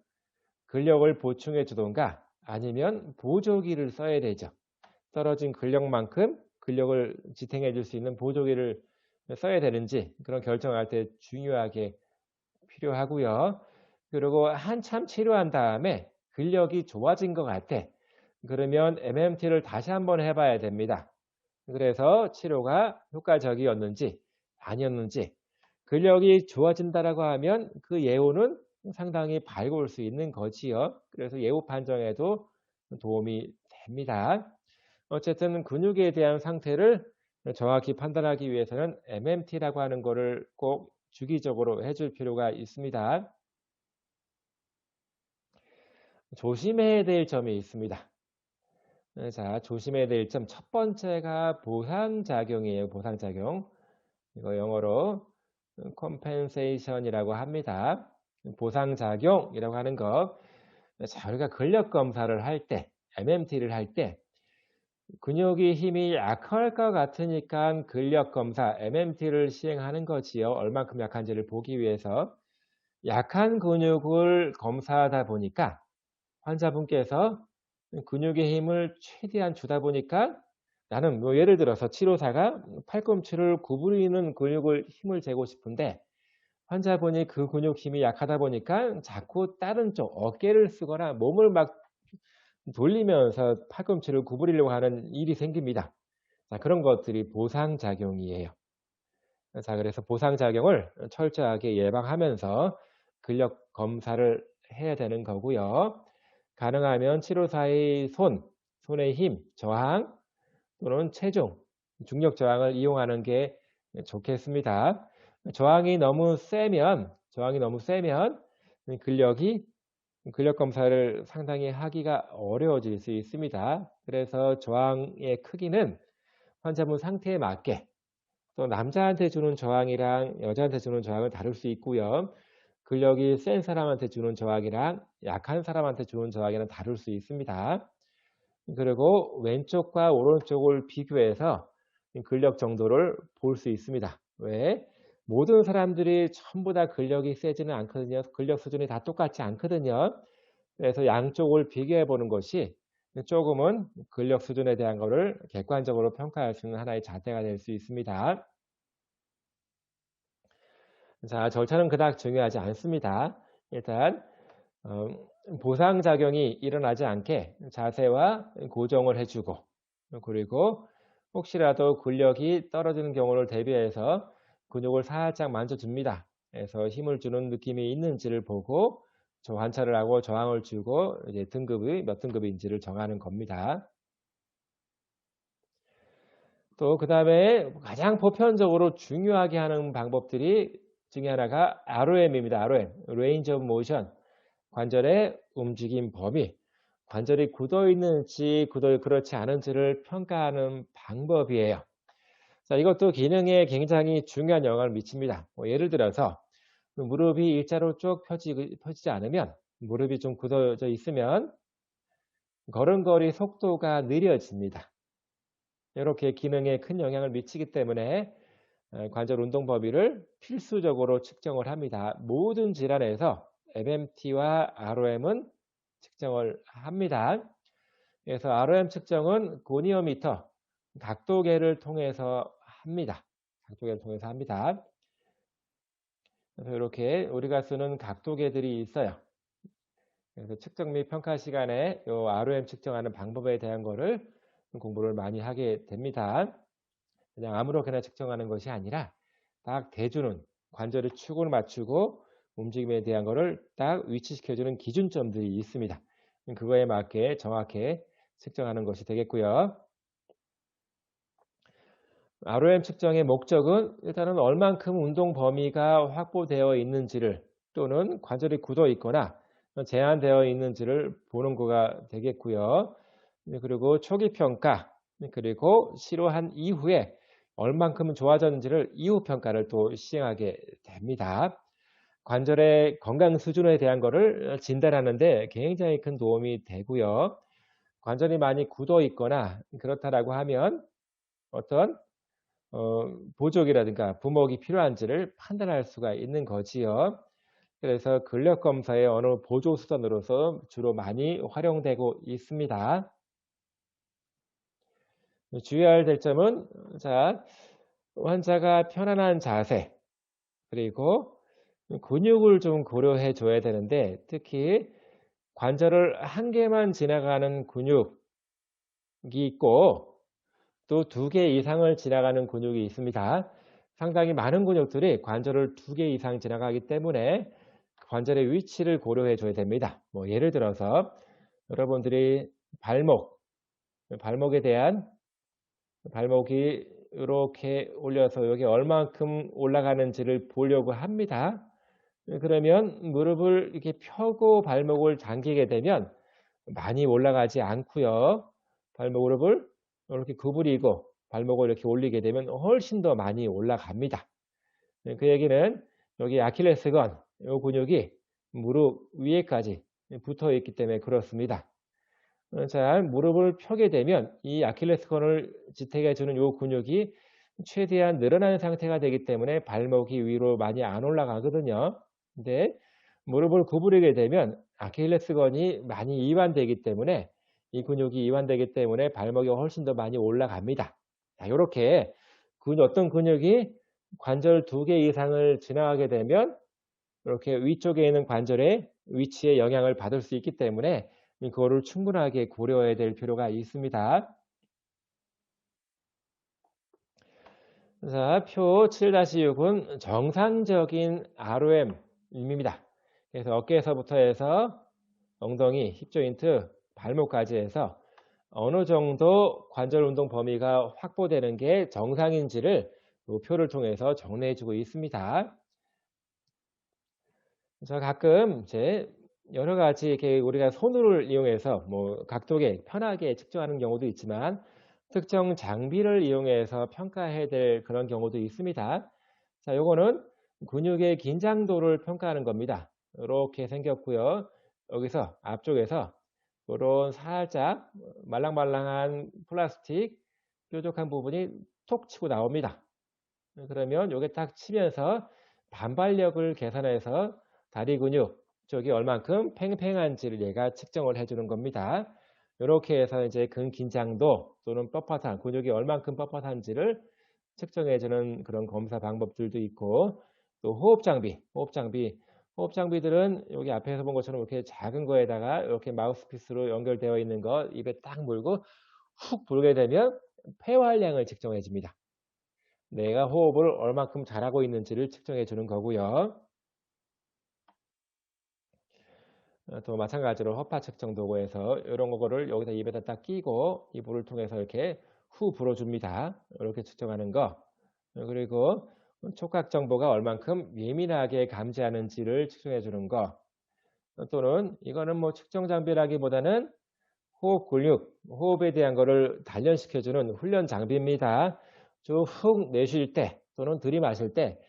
Speaker 1: 근력을 보충해 주던가 아니면 보조기를 써야 되죠. 떨어진 근력만큼 근력을 지탱해 줄 수 있는 보조기를 써야 되는지 그런 결정할 때 중요하게 필요하고요. 그리고 한참 치료한 다음에 근력이 좋아진 것 같아. 그러면 MMT를 다시 한번 해봐야 됩니다. 그래서 치료가 효과적이었는지 아니었는지 근력이 좋아진다라고 하면 그 예후는 상당히 밝을 수 있는 거지요. 그래서 예후 판정에도 도움이 됩니다. 어쨌든 근육에 대한 상태를 정확히 판단하기 위해서는 MMT라고 하는 거를 꼭 주기적으로 해줄 필요가 있습니다. 조심해야 될 점이 있습니다. 자, 조심해야 될 점 첫 번째가 보상작용이에요. 보상작용. 이거 영어로 compensation이라고 합니다. 보상작용이라고 하는 거. 자, 우리가 근력 검사를 할 때, MMT를 할 때 근육이 힘이 약할 것 같으니까 근력 검사, MMT를 시행하는 거지요. 얼만큼 약한지를 보기 위해서. 약한 근육을 검사하다 보니까 환자분께서 근육의 힘을 최대한 주다 보니까 나는 뭐 예를 들어서 치료사가 팔꿈치를 구부리는 근육을 힘을 재고 싶은데 환자분이 그 근육 힘이 약하다 보니까 자꾸 다른 쪽 어깨를 쓰거나 몸을 막 돌리면서 팔꿈치를 구부리려고 하는 일이 생깁니다. 자, 그런 것들이 보상작용이에요. 자, 그래서 보상작용을 철저하게 예방하면서 근력 검사를 해야 되는 거고요. 가능하면 치료사의 손의 힘, 저항 또는 체중, 중력 저항을 이용하는 게 좋겠습니다. 저항이 너무 세면 근력 검사를 상당히 하기가 어려워질 수 있습니다. 그래서 저항의 크기는 환자분 상태에 맞게 또 남자한테 주는 저항이랑 여자한테 주는 저항은 다를 수 있고요. 근력이 센 사람한테 주는 저항이랑 약한 사람한테 주는 저항이랑 다를 수 있습니다. 그리고 왼쪽과 오른쪽을 비교해서 근력 정도를 볼 수 있습니다. 왜? 모든 사람들이 전부 다 근력이 세지는 않거든요. 근력 수준이 다 똑같지 않거든요. 그래서 양쪽을 비교해 보는 것이 조금은 근력 수준에 대한 것을 객관적으로 평가할 수 있는 하나의 잣대가 될 수 있습니다. 자, 절차는 그닥 중요하지 않습니다. 일단 보상작용이 일어나지 않게 자세와 고정을 해주고 그리고 혹시라도 근력이 떨어지는 경우를 대비해서 근육을 살짝 만져줍니다. 그래서 힘을 주는 느낌이 있는지를 보고 관찰을 하고 저항을 주고 이제 등급이 몇 등급인지를 정하는 겁니다. 또 그 다음에 가장 보편적으로 중요하게 하는 방법들이 중에 하나가 ROM입니다. ROM, Range of Motion, 관절의 움직임 범위, 관절이 굳어 있는지 그렇지 않은지를 평가하는 방법이에요. 자, 이것도 기능에 굉장히 중요한 영향을 미칩니다. 예를 들어서 무릎이 일자로 쭉 펴지지 않으면 무릎이 좀 굳어져 있으면 걸음걸이 속도가 느려집니다. 이렇게 기능에 큰 영향을 미치기 때문에 관절 운동 범위를 필수적으로 측정을 합니다. 모든 질환에서 MMT와 ROM은 측정을 합니다. 그래서 ROM 측정은 고니어미터, 각도계를 통해서 합니다. 각도계를 통해서 합니다. 그래서 이렇게 우리가 쓰는 각도계들이 있어요. 그래서 측정 및 평가 시간에 이 ROM 측정하는 방법에 대한 거를 공부를 많이 하게 됩니다. 그냥 아무렇게나 측정하는 것이 아니라 딱 대주는 관절의 축을 맞추고 움직임에 대한 거를 딱 위치시켜주는 기준점들이 있습니다. 그거에 맞게 정확히 측정하는 것이 되겠고요. ROM 측정의 목적은 일단은 얼만큼 운동 범위가 확보되어 있는지를 또는 관절이 굳어 있거나 제한되어 있는지를 보는 거가 되겠고요. 그리고 초기 평가, 그리고 시료한 이후에 얼만큼 좋아졌는지를 이후 평가를 또 시행하게 됩니다. 관절의 건강 수준에 대한 거를 진단하는 데 굉장히 큰 도움이 되고요. 관절이 많이 굳어 있거나 그렇다라고 하면 어떤 보조기라든가 부목이 필요한지를 판단할 수가 있는 거지요. 그래서 근력 검사의 어느 보조 수단으로서 주로 많이 활용되고 있습니다. 주의해야 될 점은 자, 환자가 편안한 자세 그리고 근육을 좀 고려해 줘야 되는데 특히 관절을 한 개만 지나가는 근육이 있고 또 2개 이상을 지나가는 근육이 있습니다. 상당히 많은 근육들이 관절을 2개 이상 지나가기 때문에 관절의 위치를 고려해 줘야 됩니다. 뭐 예를 들어서 여러분들이 발목에 대한 발목이 이렇게 올려서 여기 얼만큼 올라가는지를 보려고 합니다. 그러면 무릎을 이렇게 펴고 발목을 당기게 되면 많이 올라가지 않고요. 무릎을 이렇게 구부리고 발목을 이렇게 올리게 되면 훨씬 더 많이 올라갑니다. 그 얘기는 여기 아킬레스건 이 근육이 무릎 위에까지 붙어 있기 때문에 그렇습니다. 자, 무릎을 펴게 되면 이 아킬레스건을 지탱해 주는 이 근육이 최대한 늘어나는 상태가 되기 때문에 발목이 위로 많이 안 올라가거든요. 근데 무릎을 구부리게 되면 아킬레스건이 많이 이완되기 때문에 이 근육이 이완되기 때문에 발목이 훨씬 더 많이 올라갑니다. 자, 요렇게 어떤 근육이 관절 2개 이상을 지나가게 되면 이렇게 위쪽에 있는 관절의 위치에 영향을 받을 수 있기 때문에 그거를 충분하게 고려해야 될 필요가 있습니다. 자, 표 7-6은 정상적인 ROM입니다. 그래서 어깨에서부터 해서 엉덩이, 힙 조인트, 발목까지 해서 어느 정도 관절 운동 범위가 확보되는 게 정상인지를 이 표를 통해서 정리해 주고 있습니다. 자, 가끔 이제 여러 가지 이렇게 우리가 손을 이용해서 뭐 각도계 편하게 측정하는 경우도 있지만 특정 장비를 이용해서 평가해야 될 그런 경우도 있습니다. 자, 요거는 근육의 긴장도를 평가하는 겁니다. 이렇게 생겼고요. 여기서 앞쪽에서 이런 살짝 말랑말랑한 플라스틱 뾰족한 부분이 톡 치고 나옵니다. 그러면 요게 딱 치면서 반발력을 계산해서 다리 근육 쪽이 얼만큼 팽팽한지를 얘가 측정을 해주는 겁니다. 이렇게 해서 이제 근긴장도 또는 뻣뻣한 근육이 얼만큼 뻣뻣한지를 측정해주는 그런 검사 방법들도 있고 또 호흡장비들은 여기 앞에서 본 것처럼 이렇게 작은 거에다가 이렇게 마우스피스로 연결되어 있는 거 입에 딱 물고 훅 불게 되면 폐활량을 측정해 줍니다. 내가 호흡을 얼만큼 잘하고 있는지를 측정해 주는 거고요. 또 마찬가지로 허파 측정 도구에서 이런 거를 여기다 입에다 딱 끼고 이 불을 통해서 이렇게 후 불어줍니다. 이렇게 측정하는 거. 그리고 촉각 정보가 얼만큼 예민하게 감지하는지를 측정해 주는 거. 또는 이거는 뭐 측정 장비라기보다는 호흡 근육, 호흡에 대한 거를 단련시켜 주는 훈련 장비입니다. 쭉 훅 내쉴 때 또는 들이마실 때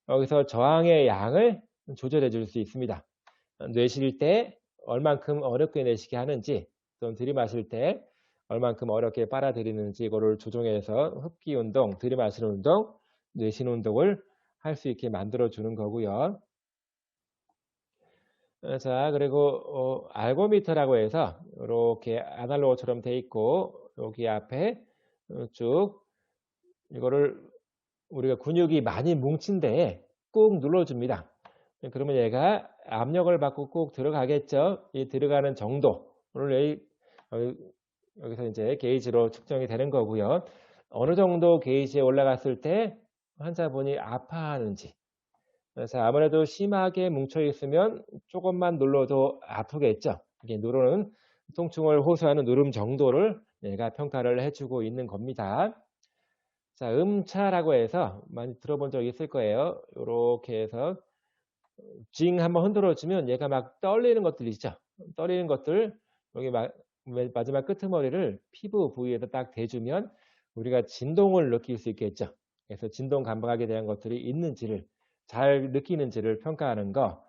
Speaker 1: 여기서 저항의 양을 조절해 줄 수 있습니다. 내쉴 때 얼만큼 어렵게 내쉬게 하는지 좀 들이마실 때 얼만큼 어렵게 빨아들이는지 이거를 조정해서 흡기 운동, 들이마시는 운동, 내쉬는 운동을 할 수 있게 만들어 주는 거고요. 자, 그리고 알고미터라고 해서 이렇게 아날로그처럼 돼 있고 여기 앞에 쭉 이거를 우리가 근육이 많이 뭉친 데에 꾹 눌러줍니다. 그러면 얘가 압력을 받고 꾹 들어가겠죠. 이 들어가는 정도를 여기서 이제 게이지로 측정이 되는 거고요. 어느 정도 게이지에 올라갔을 때 환자분이 아파하는지. 그래서 아무래도 심하게 뭉쳐 있으면 조금만 눌러도 아프겠죠. 이게 누르는 통증을 호소하는 누름 정도를 얘가 평가를 해주고 있는 겁니다. 자, 음차라고 해서 많이 들어본 적 있을 거예요. 이렇게 해서 징 한번 흔들어주면 얘가 막 떨리는 것들 있죠. 떨리는 것들 여기 마지막 끄트머리를 피부 부위에다 딱 대주면 우리가 진동을 느낄 수 있겠죠. 그래서 진동 감각에 대한 것들이 있는지를 잘 느끼는지를 평가하는 거.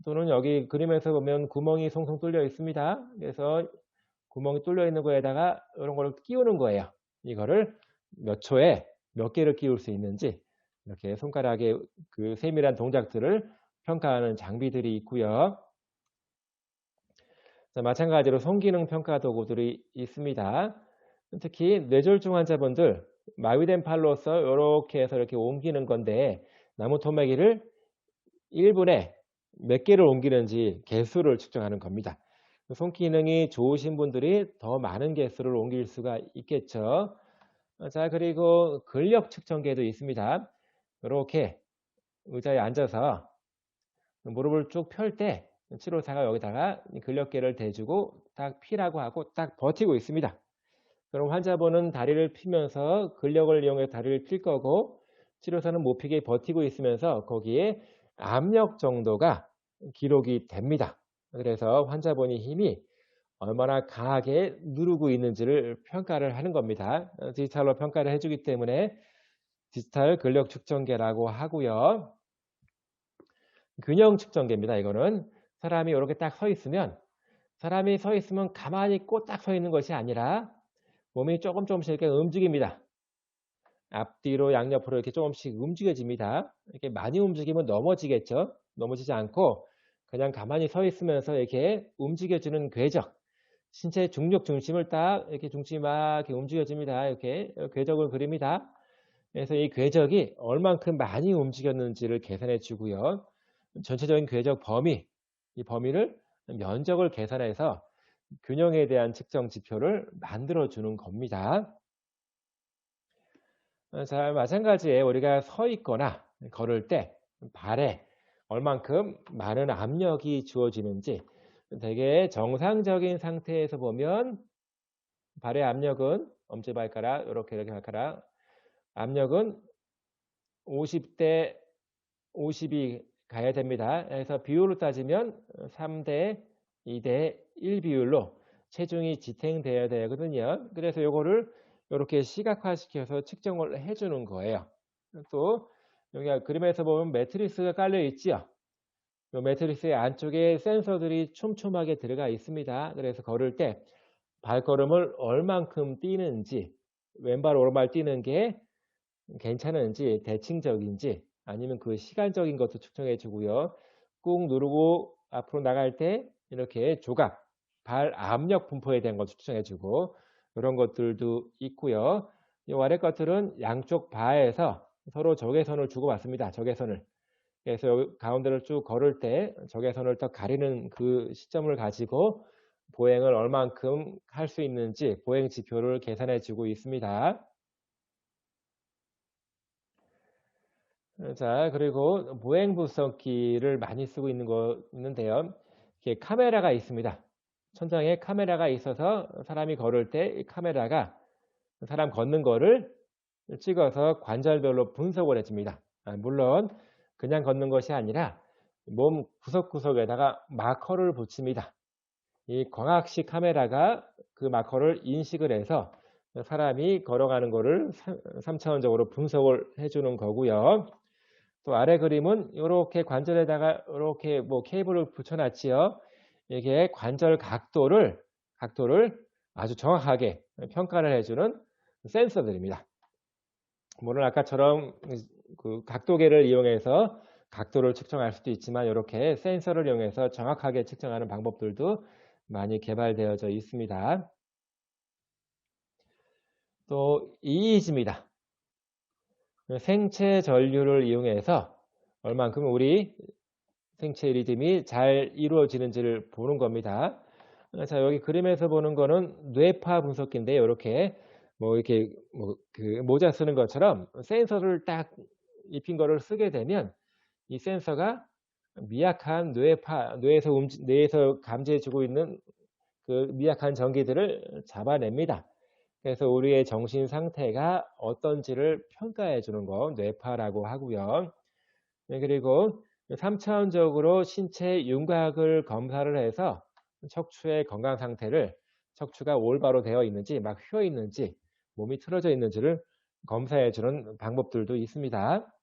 Speaker 1: 또는 여기 그림에서 보면 구멍이 송송 뚫려 있습니다. 그래서 구멍이 뚫려 있는 거에다가 이런 거를 끼우는 거예요. 이거를 몇 초에 몇 개를 끼울 수 있는지 이렇게 손가락의 그 세밀한 동작들을 평가하는 장비들이 있고요. 자, 마찬가지로 성기능 평가 도구들이 있습니다. 특히 뇌졸중 환자분들 마비된 팔로서 이렇게 해서 이렇게 옮기는 건데 나무 토막이를 1분에 몇 개를 옮기는지 개수를 측정하는 겁니다. 손기능이 좋으신 분들이 더 많은 개수를 옮길 수가 있겠죠. 자, 그리고 근력 측정계도 있습니다. 이렇게 의자에 앉아서 무릎을 쭉 펼 때 치료사가 여기다가 근력계를 대주고 딱 피라고 하고 딱 버티고 있습니다. 그럼 환자분은 다리를 피면서 근력을 이용해서 다리를 필 거고 치료사는 못 피게 버티고 있으면서 거기에 압력 정도가 기록이 됩니다. 그래서 환자분이 힘이 얼마나 강하게 누르고 있는지를 평가를 하는 겁니다. 디지털로 평가를 해주기 때문에 디지털 근력 측정계라고 하고요. 균형 측정계입니다. 이거는 사람이 이렇게 딱 서 있으면 사람이 서 있으면 가만히 꼬딱 서 있는 것이 아니라 몸이 조금씩 이렇게 움직입니다. 앞뒤로 양옆으로 이렇게 조금씩 움직여집니다. 이렇게 많이 움직이면 넘어지겠죠. 넘어지지 않고 그냥 가만히 서 있으면서 이렇게 움직여주는 궤적. 신체 중력 중심을 딱 이렇게 중심이 막 이렇게 움직여집니다. 이렇게 궤적을 그립니다. 그래서 이 궤적이 얼만큼 많이 움직였는지를 계산해 주고요. 전체적인 궤적 범위, 이 범위를 면적을 계산해서 균형에 대한 측정 지표를 만들어 주는 겁니다. 자, 마찬가지에 우리가 서 있거나 걸을 때 발에 얼만큼 많은 압력이 주어지는지 되게 정상적인 상태에서 보면 발의 압력은 엄지발가락 이렇게 발가락 압력은 50대 50이 가야 됩니다. 그래서 비율로 따지면 3대 2대 1 비율로 체중이 지탱되어야 되거든요. 그래서 요거를 이렇게 시각화시켜서 측정을 해주는 거예요. 또 여기 그림에서 보면 매트리스가 깔려 있지요. 이 매트리스의 안쪽에 센서들이 촘촘하게 들어가 있습니다. 그래서 걸을 때 발걸음을 얼만큼 뛰는지 왼발 오른발 뛰는 게 괜찮은지 대칭적인지 아니면 그 시간적인 것도 측정해 주고요. 꾹 누르고 앞으로 나갈 때 이렇게 조각, 발 압력 분포에 대한 것도 측정해 주고 이런 것들도 있고요. 이 아래 것들은 양쪽 바에서 서로 적외선을 주고받습니다. 적외선을. 그래서 여기 가운데를 쭉 걸을 때 적외선을 딱 가리는 그 시점을 가지고 보행을 얼만큼 할 수 있는지 보행 지표를 계산해 주고 있습니다. 자, 그리고 보행 분석기를 많이 쓰고 있는데요. 이렇게 카메라가 있습니다. 천장에 카메라가 있어서 사람이 걸을 때 이 카메라가 사람 걷는 거를 찍어서 관절별로 분석을 해줍니다. 물론 그냥 걷는 것이 아니라 몸 구석구석에다가 마커를 붙입니다. 이 광학식 카메라가 그 마커를 인식을 해서 사람이 걸어가는 거를 3차원적으로 분석을 해주는 거고요. 또 아래 그림은 이렇게 관절에다가 이렇게 뭐 케이블을 붙여놨지요. 이게 관절 각도를 각도를 아주 정확하게 평가를 해주는 센서들입니다. 물론 아까처럼 그 각도계를 이용해서 각도를 측정할 수도 있지만 이렇게 센서를 이용해서 정확하게 측정하는 방법들도 많이 개발되어져 있습니다. 또 EEG입니다. 생체 전류를 이용해서 얼만큼 우리 생체 리듬이 잘 이루어지는지를 보는 겁니다. 자, 여기 그림에서 보는 거는 뇌파 분석기인데 이렇게 이렇게 그 모자 쓰는 것처럼 센서를 딱 입힌 거를 쓰게 되면 이 센서가 미약한 뇌에서 감지해주고 있는 그 미약한 전기들을 잡아냅니다. 그래서 우리의 정신 상태가 어떤지를 평가해 주는 거 뇌파라고 하고요. 네, 그리고 3차원적으로 신체 윤곽을 검사를 해서 척추의 건강 상태를 척추가 올바로 되어 있는지 막 휘어 있는지 몸이 틀어져 있는지를 검사해 주는 방법들도 있습니다.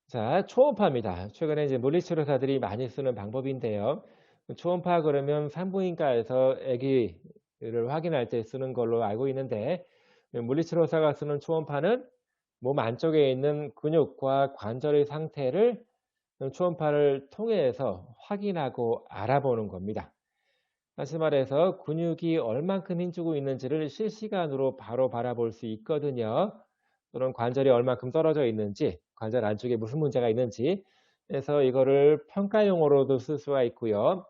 Speaker 1: 자, 초음파입니다. 최근에 이제 물리치료사들이 많이 쓰는 방법인데요. 초음파 그러면 산부인과에서 아기를 확인할 때 쓰는 걸로 알고 있는데 물리치료사가 쓰는 초음파는 몸 안쪽에 있는 근육과 관절의 상태를 초음파를 통해서 확인하고 알아보는 겁니다. 다시 말해서 근육이 얼만큼 힘주고 있는지를 실시간으로 바로 바라볼 수 있거든요. 또는 관절이 얼만큼 떨어져 있는지, 관절 안쪽에 무슨 문제가 있는지 해서 이거를 평가용으로도 쓸 수가 있고요.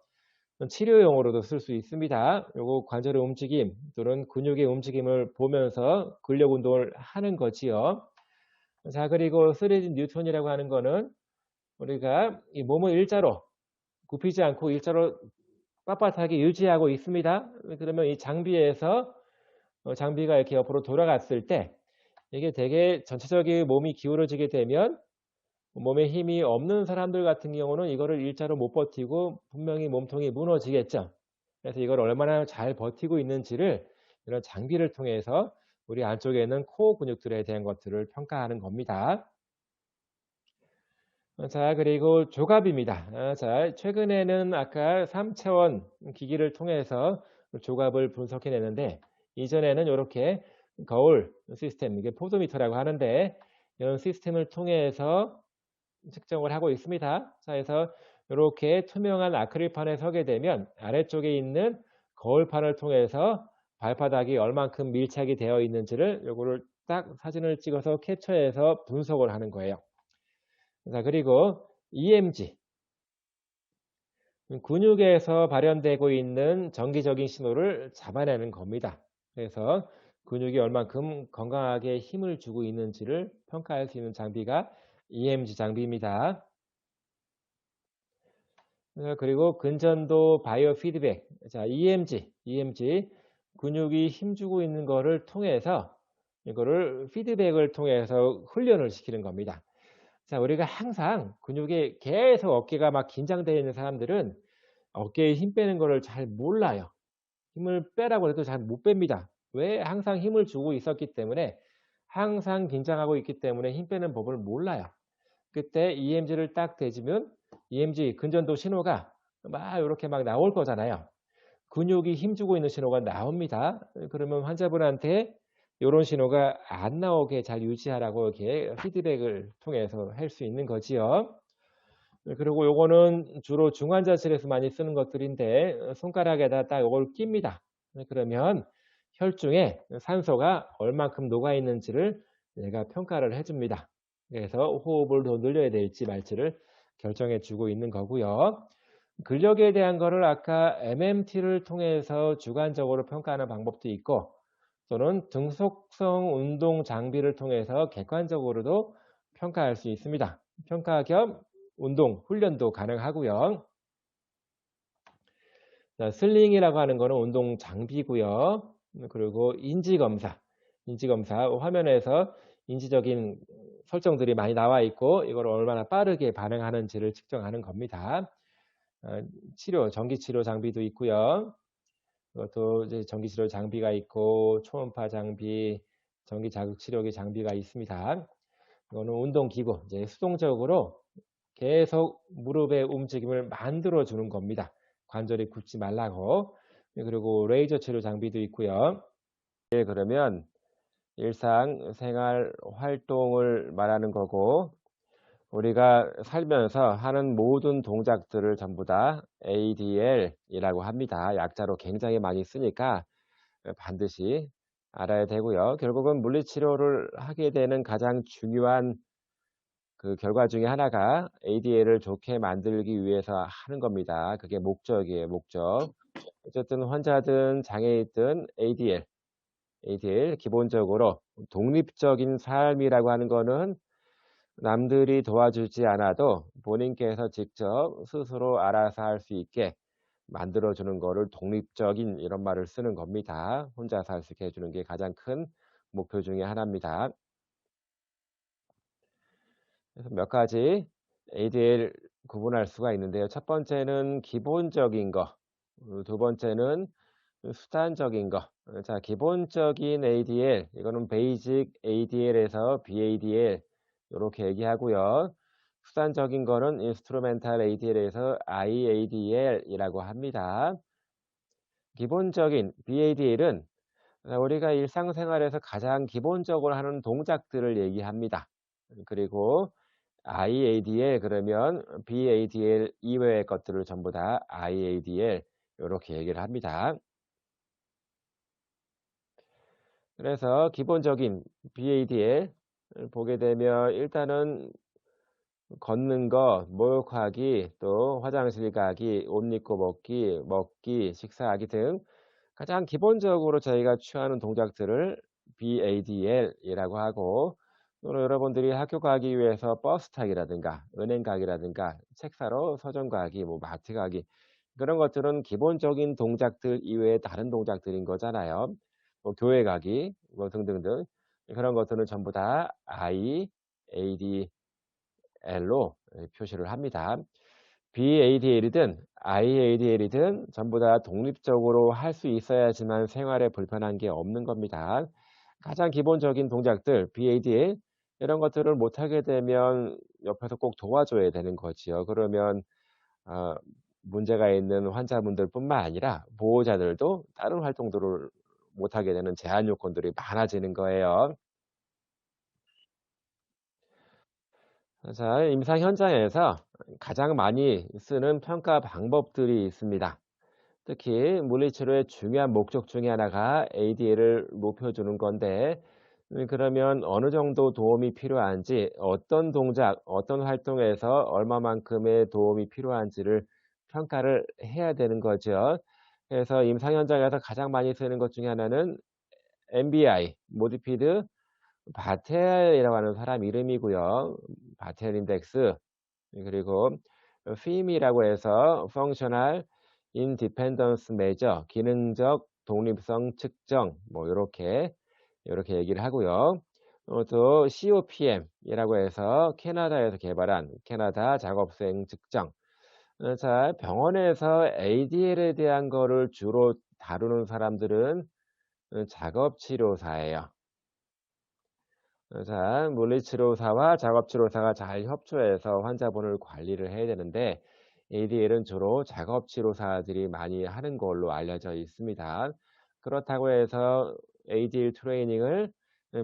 Speaker 1: 치료용으로도 쓸 수 있습니다. 요거 관절의 움직임 또는 근육의 움직임을 보면서 근력 운동을 하는 거지요. 자, 그리고 3D 뉴턴이라고 하는 거는 우리가 이 몸을 일자로 굽히지 않고 일자로 빳빳하게 유지하고 있습니다. 그러면 이 장비에서 장비가 이렇게 옆으로 돌아갔을 때 이게 되게 전체적인 몸이 기울어지게 되면 몸에 힘이 없는 사람들 같은 경우는 이거를 일자로 못 버티고 분명히 몸통이 무너지겠죠. 그래서 이걸 얼마나 잘 버티고 있는지를 이런 장비를 통해서 우리 안쪽에 있는 코어 근육들에 대한 것들을 평가하는 겁니다. 자, 그리고 조갑입니다. 자, 최근에는 아까 3차원 기기를 통해서 조갑을 분석해내는데 이전에는 이렇게 거울 시스템, 이게 포도미터라고 하는데 이런 시스템을 통해서 측정을 하고 있습니다. 자, 그래서 이렇게 투명한 아크릴판에 서게 되면 아래쪽에 있는 거울판을 통해서 발바닥이 얼만큼 밀착이 되어 있는지를 요거를 딱 사진을 찍어서 캡처해서 분석을 하는 거예요. 자, 그리고 EMG, 근육에서 발현되고 있는 정기적인 신호를 잡아내는 겁니다. 그래서 근육이 얼만큼 건강하게 힘을 주고 있는지를 평가할 수 있는 장비가 EMG 장비입니다. 그리고 근전도 바이오 피드백. 자, EMG, 근육이 힘주고 있는 거를 통해서 이거를 피드백을 통해서 훈련을 시키는 겁니다. 자, 우리가 항상 근육에 계속 어깨가 막 긴장되어 있는 사람들은 어깨에 힘 빼는 거를 잘 몰라요. 힘을 빼라고 해도 잘 못 뺍니다. 왜? 항상 힘을 주고 있었기 때문에 항상 긴장하고 있기 때문에 힘 빼는 법을 몰라요. 그때 EMG를 딱 대주면 EMG 근전도 신호가 막 이렇게 막 나올 거잖아요. 근육이 힘주고 있는 신호가 나옵니다. 그러면 환자분한테 이런 신호가 안 나오게 잘 유지하라고 이렇게 피드백을 통해서 할 수 있는 거지요. 그리고 요거는 주로 중환자실에서 많이 쓰는 것들인데 손가락에다 딱 이걸 낍니다. 그러면 혈중에 산소가 얼만큼 녹아 있는지를 얘가 평가를 해줍니다. 그래서 호흡을 더 늘려야 될지 말지를 결정해 주고 있는 거고요. 근력에 대한 거를 아까 MMT를 통해서 주관적으로 평가하는 방법도 있고 또는 등속성 운동 장비를 통해서 객관적으로도 평가할 수 있습니다. 평가 겸 운동, 훈련도 가능하고요. 자, 슬링이라고 하는 거는 운동 장비고요. 그리고 인지검사 화면에서 인지적인 설정들이 많이 나와 있고 이걸 얼마나 빠르게 반응하는지를 측정하는 겁니다. 전기치료 장비도 있고요. 그것도 이제 전기치료 장비가 있고 초음파 장비, 전기자극치료기 장비가 있습니다. 이거는 운동기구, 이제 수동적으로 계속 무릎의 움직임을 만들어 주는 겁니다. 관절이 굳지 말라고. 그리고 레이저 치료 장비도 있고요. 예, 그러면 일상생활 활동을 말하는 거고 우리가 살면서 하는 모든 동작들을 전부 다 ADL이라고 합니다. 약자로 굉장히 많이 쓰니까 반드시 알아야 되고요. 결국은 물리치료를 하게 되는 가장 중요한 그 결과 중에 하나가 ADL을 좋게 만들기 위해서 하는 겁니다. 그게 목적이에요, 목적. 어쨌든 환자든 장애인든 ADL 기본적으로 독립적인 삶이라고 하는 거는 남들이 도와주지 않아도 본인께서 직접 스스로 알아서 할 수 있게 만들어주는 거를 독립적인 이런 말을 쓰는 겁니다. 혼자서 할 수 있게 해주는 게 가장 큰 목표 중에 하나입니다. 그래서 몇 가지 ADL 구분할 수가 있는데요. 첫 번째는 기본적인 거, 두 번째는 수단적인 거. 자, 기본적인 ADL, 이거는 베이직 ADL에서 BADL 이렇게 얘기하고요. 수단적인 거는 인스트루멘탈 ADL에서 IADL이라고 합니다. 기본적인 BADL은 우리가 일상생활에서 가장 기본적으로 하는 동작들을 얘기합니다. 그리고 IADL 그러면 BADL 이외의 것들을 전부 다 IADL 이렇게 얘기를 합니다. 그래서 기본적인 BADL 보게 되면 일단은 걷는 거, 목욕하기, 또 화장실 가기, 옷 입고 먹기, 식사하기 등 가장 기본적으로 저희가 취하는 동작들을 BADL이라고 하고 또는 여러분들이 학교 가기 위해서 버스 타기라든가 은행 가기라든가 책 사러 서점 가기, 뭐 마트 가기 그런 것들은 기본적인 동작들 이외에 다른 동작들인 거잖아요. 뭐 교회 가기 뭐 등등등 그런 것들은 전부 다 IADL로 표시를 합니다. BADL이든 IADL이든 전부 다 독립적으로 할 수 있어야지만 생활에 불편한 게 없는 겁니다. 가장 기본적인 동작들 BADL 이런 것들을 못하게 되면 옆에서 꼭 도와줘야 되는 거지요. 그러면 어, 문제가 있는 환자분들뿐만 아니라 보호자들도 다른 활동들을 못하게 되는 제한 요건들이 많아지는 거예요. 자, 임상 현장에서 가장 많이 쓰는 평가 방법들이 있습니다. 특히 물리치료의 중요한 목적 중에 하나가 ADL을 높여주는 건데, 그러면 어느 정도 도움이 필요한지, 어떤 동작, 어떤 활동에서 얼마만큼의 도움이 필요한지를 평가를 해야 되는 거죠. 그래서 임상 현장에서 가장 많이 쓰는 것 중에 하나는 MBI, 모디피드 바텔이라고 하는 사람 이름이고요. 바텔 인덱스, 그리고 FIM이라고 해서 Functional Independence Measure, 기능적 독립성 측정, 뭐 요렇게 얘기를 하고요. 또 COPM이라고 해서 캐나다에서 개발한 캐나다 작업수행 측정. 자, 병원에서 ADL에 대한 거를 주로 다루는 사람들은 작업치료사예요. 자, 물리치료사와 작업치료사가 잘 협조해서 환자분을 관리를 해야 되는데 ADL은 주로 작업치료사들이 많이 하는 걸로 알려져 있습니다. 그렇다고 해서 ADL 트레이닝을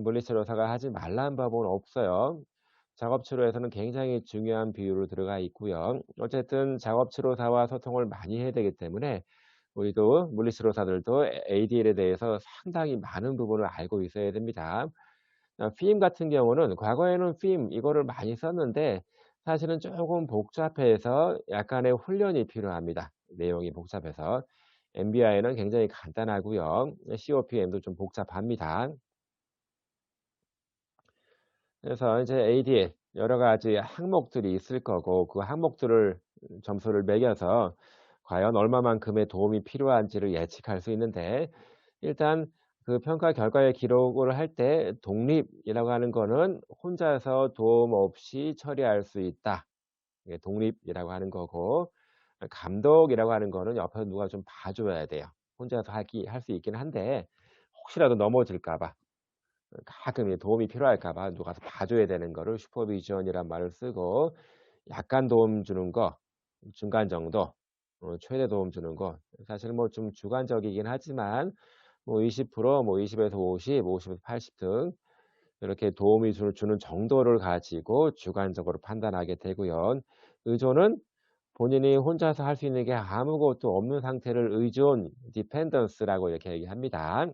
Speaker 1: 물리치료사가 하지 말라는 법은 없어요. 작업치료에서는 굉장히 중요한 비율로 들어가 있고요. 어쨌든 작업치료사와 소통을 많이 해야 되기 때문에 우리도 물리치료사들도 ADL에 대해서 상당히 많은 부분을 알고 있어야 됩니다. 피임 같은 경우는 과거에는 피임 이거를 많이 썼는데 사실은 조금 복잡해서 약간의 훈련이 필요합니다. 내용이 복잡해서. MBI는 굉장히 간단하고요. COPM도 좀 복잡합니다. 그래서 이제 ADL 여러 가지 항목들이 있을 거고 그 항목들을 점수를 매겨서 과연 얼마만큼의 도움이 필요한지를 예측할 수 있는데 일단 그 평가 결과의 기록을 할 때 독립이라고 하는 거는 혼자서 도움 없이 처리할 수 있다. 이게 독립이라고 하는 거고 감독이라고 하는 거는 옆에서 누가 좀 봐줘야 돼요. 혼자서 할 수 있긴 한데 혹시라도 넘어질까 봐 가끔 도움이 필요할까 봐 누가 서 봐줘야 되는 거를 슈퍼비전이란 말을 쓰고 약간 도움 주는 거 중간 정도 최대 도움 주는 것. 사실 뭐 좀 주관적이긴 하지만 뭐 20%, 뭐 20에서 50, 50에서 80 등 이렇게 도움이 주는 정도를 가지고 주관적으로 판단하게 되고요. 의존은 본인이 혼자서 할 수 있는 게 아무것도 없는 상태를 의존, 디펜던스라고 이렇게 얘기합니다.